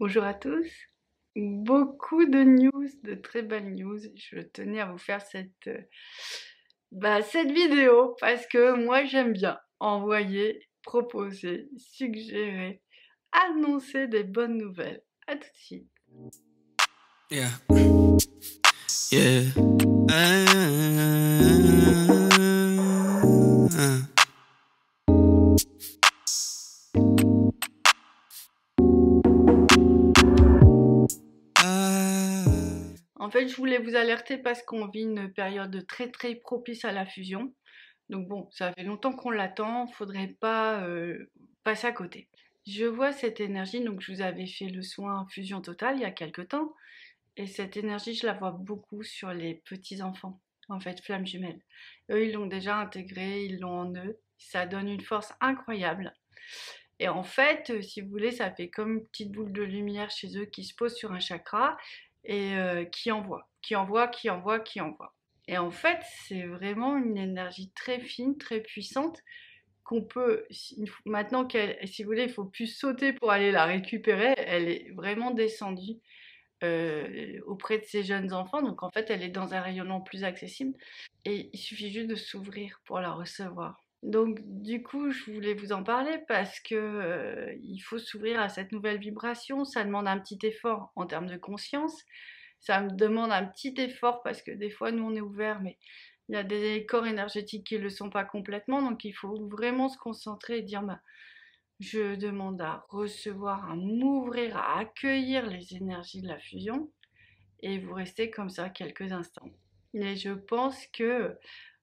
Bonjour à tous. Beaucoup de news, de très belles news. Je tenais à vous faire cette vidéo parce que moi j'aime bien envoyer, proposer, suggérer, annoncer des bonnes nouvelles. À tout de suite. Yeah, yeah. En fait, je voulais vous alerter parce qu'on vit une période très très propice à la fusion. Donc bon, ça fait longtemps qu'on l'attend, faudrait pas passer à côté. Je vois cette énergie, donc je vous avais fait le soin fusion totale il y a quelque temps. Et cette énergie, je la vois beaucoup sur les petits-enfants, en fait, flammes jumelles. Eux, ils l'ont déjà intégrée, ils l'ont en eux. Ça donne une force incroyable. Et en fait, si vous voulez, ça fait comme une petite boule de lumière chez eux qui se pose sur un chakra et qui envoie, qui envoie, qui envoie, qui envoie. Et en fait, c'est vraiment une énergie très fine, très puissante qu'on peut, maintenant qu'elle, si vous voulez, il faut plus sauter pour aller la récupérer, elle est vraiment descendue auprès de ces jeunes enfants. Donc en fait, elle est dans un rayonnement plus accessible et il suffit juste de s'ouvrir pour la recevoir. Donc du coup, je voulais vous en parler parce que il faut s'ouvrir à cette nouvelle vibration. Ça demande un petit effort en termes de conscience. Ça me demande un petit effort parce que des fois, nous, on est ouvert, mais il y a des corps énergétiques qui ne le sont pas complètement. Donc il faut vraiment se concentrer et dire, bah, je demande à recevoir, à m'ouvrir, à accueillir les énergies de la fusion et vous restez comme ça quelques instants. Et je pense que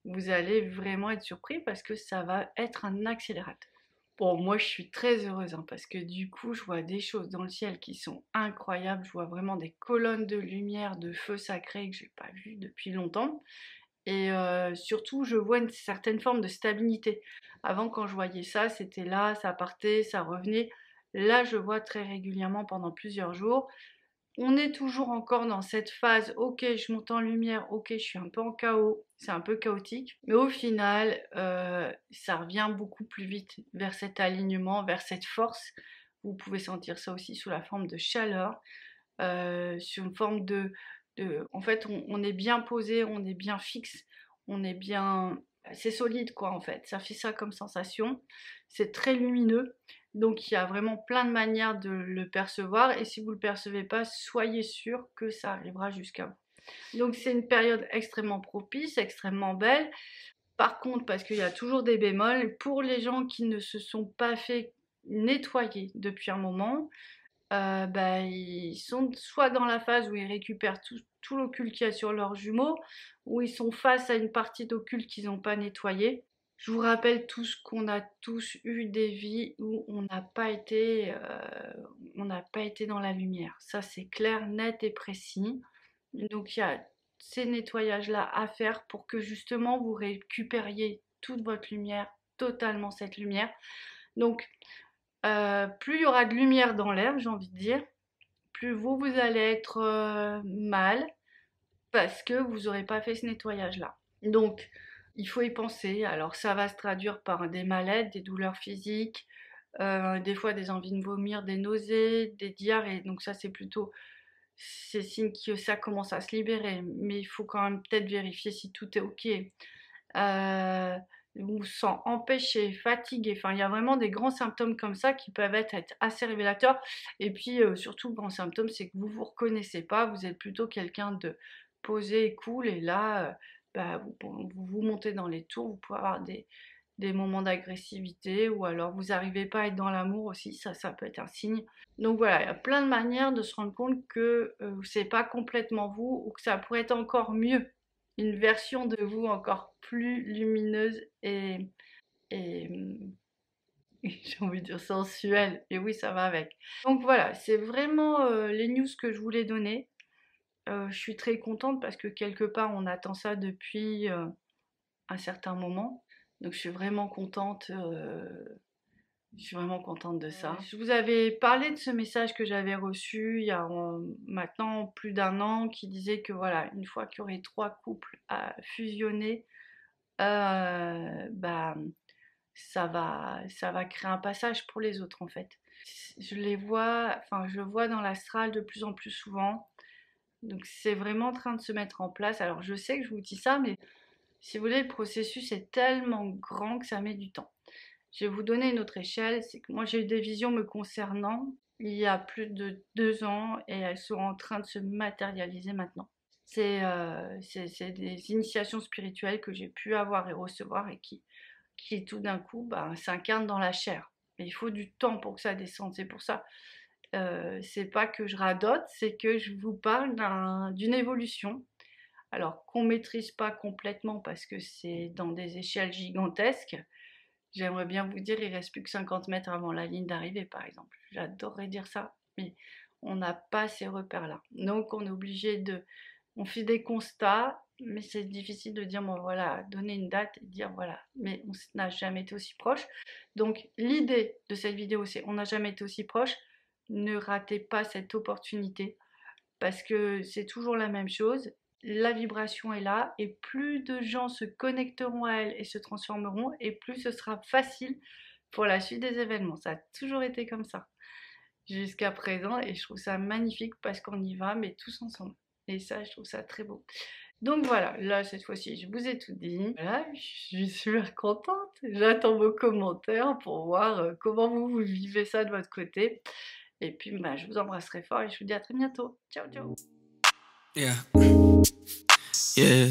vous allez vraiment être surpris parce que ça va être un accélérateur. Bon, moi je suis très heureuse parce que du coup je vois des choses dans le ciel qui sont incroyables. Je vois vraiment des colonnes de lumière, de feu sacré que j'ai pas vu depuis longtemps. Et surtout, je vois une certaine forme de stabilité. Avant, quand je voyais ça, c'était là, ça partait, ça revenait. Là, je vois très régulièrement pendant plusieurs jours. On est toujours encore dans cette phase, ok, je monte en lumière, ok, je suis un peu en chaos, c'est un peu chaotique. Mais au final, ça revient beaucoup plus vite vers cet alignement, vers cette force. Vous pouvez sentir ça aussi sous la forme de chaleur, sur une forme en fait, on est bien posé, on est bien fixe, on est bien, c'est solide quoi en fait. Ça fait ça comme sensation. C'est très lumineux, donc il y a vraiment plein de manières de le percevoir. Et si vous le percevez pas, soyez sûr que ça arrivera jusqu'à vous. Donc c'est une période extrêmement propice, extrêmement belle. Par contre, parce qu'il y a toujours des bémols, pour les gens qui ne se sont pas fait nettoyer depuis un moment, bah, ils sont soit dans la phase où ils récupèrent tout l'occulte qu'il y a sur leurs jumeaux, ou ils sont face à une partie d'occulte qu'ils n'ont pas nettoyée. Je vous rappelle tous qu'on a tous eu des vies où on n'a pas été dans la lumière. Ça, c'est clair, net et précis. Donc, il y a ces nettoyages-là à faire pour que justement vous récupériez toute votre lumière, totalement cette lumière. Donc, plus il y aura de lumière dans l'air, j'ai envie de dire, plus vous allez être mal parce que vous n'aurez pas fait ce nettoyage-là. Donc, il faut y penser. Alors, ça va se traduire par des mal-être, des douleurs physiques, des fois des envies de vomir, des nausées, des diarrhées. Donc ça, c'est plutôt c'est signe que ça commence à se libérer. Mais il faut quand même peut-être vérifier si tout est OK. Vous sent empêché, fatigué. Enfin, il y a vraiment des grands symptômes comme ça qui peuvent être assez révélateurs. Et puis, surtout, le grand symptôme, c'est que vous vous reconnaissez pas. Vous êtes plutôt quelqu'un de posé et cool. Et là, bah, vous montez dans les tours. Vous pouvez avoir des moments d'agressivité ou alors vous n'arrivez pas à être dans l'amour aussi. Ça peut être un signe. Donc voilà, il y a plein de manières de se rendre compte que c'est pas complètement vous ou que ça pourrait être encore mieux, une version de vous encore plus lumineuse et j'ai envie de dire sensuelle. Et oui, ça va avec. Donc voilà, c'est vraiment les news que je voulais donner. Je suis très contente parce que quelque part on attend ça depuis un certain moment. Donc je suis vraiment contente de ça. Je vous avais parlé de ce message que j'avais reçu il y a maintenant plus d'un an qui disait que voilà, une fois qu'il y aurait trois couples à fusionner, bah, ça va créer un passage pour les autres en fait. Je les vois, enfin je vois dans l'astral de plus en plus souvent. Donc c'est vraiment en train de se mettre en place. Alors je sais que je vous dis ça, mais si vous voulez, le processus est tellement grand que ça met du temps. Je vais vous donner une autre échelle, c'est que moi j'ai eu des visions me concernant il y a plus de 2 ans et elles sont en train de se matérialiser maintenant. C'est des initiations spirituelles que j'ai pu avoir et recevoir et qui tout d'un coup s'incarnent dans la chair. Mais il faut du temps pour que ça descende, c'est pour ça. C'est pas que je radote, c'est que je vous parle d'une évolution. Alors qu'on maîtrise pas complètement parce que c'est dans des échelles gigantesques. J'aimerais bien vous dire, il reste plus que 50 mètres avant la ligne d'arrivée, par exemple. J'adorerais dire ça, mais on n'a pas ces repères-là. Donc, on est obligé de... On fait des constats, mais c'est difficile de dire, bon voilà, donner une date et dire voilà. Mais on n'a jamais été aussi proche. Donc, l'idée de cette vidéo, c'est on n'a jamais été aussi proche. Ne ratez pas cette opportunité parce que c'est toujours la même chose. La vibration est là et plus de gens se connecteront à elle et se transformeront et plus ce sera facile pour la suite des événements. Ça a toujours été comme ça jusqu'à présent et je trouve ça magnifique parce qu'on y va mais tous ensemble. Et ça, je trouve ça très beau. Donc voilà, là cette fois-ci, je vous ai tout dit. Voilà, je suis super contente. J'attends vos commentaires pour voir comment vous vivez ça de votre côté. Et puis, je vous embrasserai fort et je vous dis à très bientôt. Ciao, ciao. Yeah. Yeah.